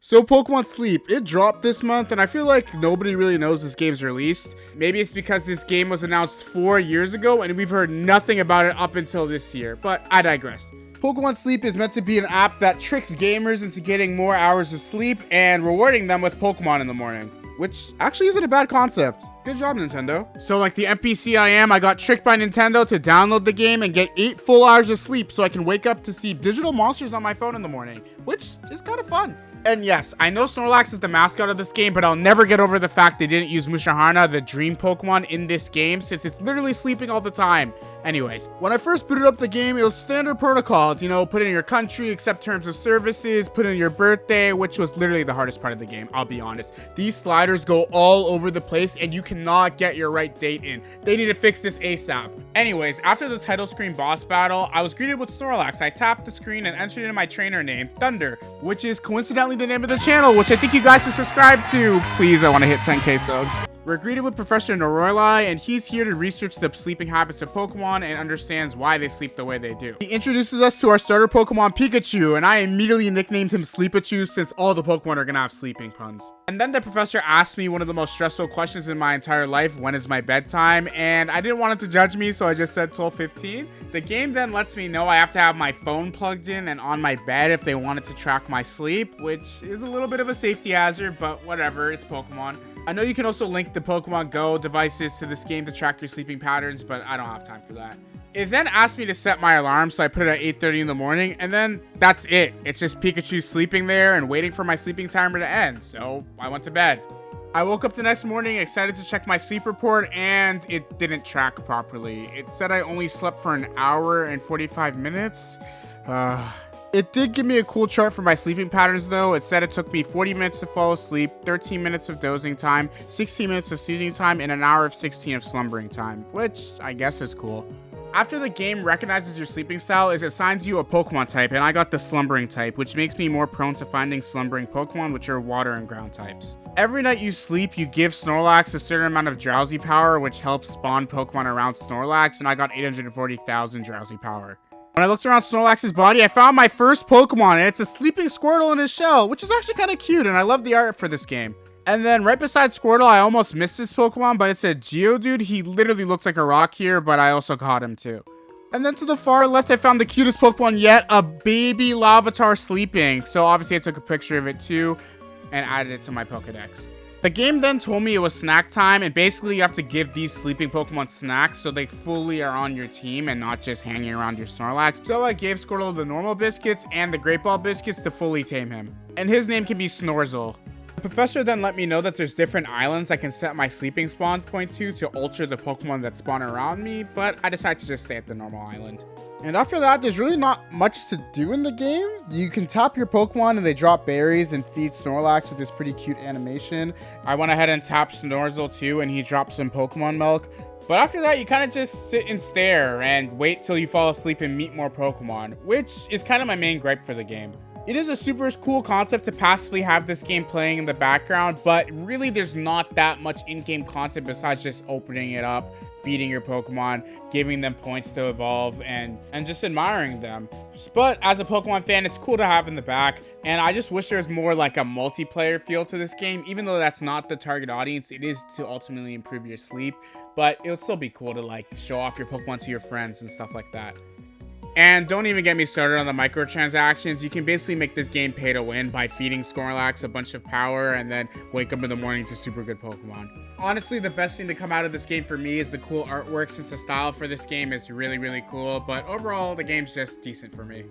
So Pokemon Sleep, it dropped this month, and I feel like nobody really knows this game's released. Maybe it's because this game was announced 4 years ago, and we've heard nothing about it up until this year, but I digress. Pokemon Sleep is meant to be an app that tricks gamers into getting more hours of sleep and rewarding them with Pokemon in the morning, which actually isn't a bad concept. Good job, Nintendo. So like the NPC I am, I got tricked by Nintendo to download the game and get 8 full hours of sleep so I can wake up to see digital monsters on my phone in the morning, which is kind of fun. And yes, I know Snorlax is the mascot of this game, but I'll never get over the fact they didn't use Musharna, the dream Pokemon, in this game, since it's literally sleeping all the time. Anyways, when I first booted up the game, it was standard protocols, you know, put in your country, accept terms of services, put in your birthday, which was literally the hardest part of the game, I'll be honest. These sliders go all over the place, and you cannot get your right date in. They need to fix this ASAP. Anyways, after the title screen boss battle, I was greeted with Snorlax. I tapped the screen and entered in my trainer name, Thunder, which is coincidentally the name of the channel, which I think you guys should subscribe to. Please, I want to hit 10k subs. We're greeted with Professor Noroili, and he's here to research the sleeping habits of Pokemon and understands why they sleep the way they do. He introduces us to our starter Pokemon Pikachu, and I immediately nicknamed him Sleepachu since all the Pokemon are gonna have sleeping puns. And then the professor asked me one of the most stressful questions in my entire life, when is my bedtime? And I didn't want him to judge me, so I just said 12:15. The game then lets me know I have to have my phone plugged in and on my bed if they wanted to track my sleep, which is a little bit of a safety hazard, but whatever, it's Pokemon. I know you can also link the Pokemon Go devices to this game to track your sleeping patterns, but I don't have time for that. It then asked me to set my alarm, so I put it at 8:30 in the morning, and then that's it. It's just Pikachu sleeping there and waiting for my sleeping timer to end, so I went to bed. I woke up the next morning excited to check my sleep report, and it didn't track properly. It said I only slept for an hour and 45 minutes. It did give me a cool chart for my sleeping patterns though. It said it took me 40 minutes to fall asleep, 13 minutes of dozing time, 16 minutes of snoozing time, and an hour of 16 of slumbering time, which I guess is cool. After the game recognizes your sleeping style, it assigns you a Pokemon type, and I got the slumbering type, which makes me more prone to finding slumbering Pokemon, which are water and ground types. Every night you sleep, you give Snorlax a certain amount of drowsy power, which helps spawn Pokemon around Snorlax, and I got 840,000 drowsy power. When I looked around Snorlax's body, I found my first Pokemon, and it's a sleeping Squirtle in his shell, which is actually kind of cute, and I love the art for this game. And then right beside Squirtle, I almost missed this Pokemon, but it's a Geodude. He literally looks like a rock here, but I also caught him too. And then to the far left, I found the cutest Pokemon yet, a baby Larvitar sleeping. So obviously I took a picture of it too, and added it to my Pokedex. The game then told me it was snack time, and basically you have to give these sleeping Pokemon snacks so they fully are on your team and not just hanging around your Snorlax. So I gave Squirtle the normal biscuits and the Great Ball biscuits to fully tame him. And his name can be Snorzel. The professor then let me know that there's different islands I can set my sleeping spawn point to alter the Pokemon that spawn around me, but I decided to just stay at the normal island. And after that, there's really not much to do in the game. You can tap your Pokemon and they drop berries and feed Snorlax with this pretty cute animation. I went ahead and tapped Snorzel too, and he dropped some Pokemon milk. But after that, you kind of just sit and stare and wait till you fall asleep and meet more Pokemon, which is kind of my main gripe for the game. It is a super cool concept to passively have this game playing in the background, but really there's not that much in-game content besides just opening it up, feeding your Pokemon, giving them points to evolve, and just admiring them. But as a Pokemon fan, it's cool to have in the back, and I just wish there was more like a multiplayer feel to this game. Even though that's not the target audience, it is to ultimately improve your sleep, but it would still be cool to like show off your Pokemon to your friends and stuff like that. And don't even get me started on the microtransactions. You can basically make this game pay to win by feeding Snorlax a bunch of power and then wake up in the morning to super good Pokemon. Honestly, the best thing to come out of this game for me is the cool artwork, since the style for this game is really, really cool. But overall, the game's just decent for me.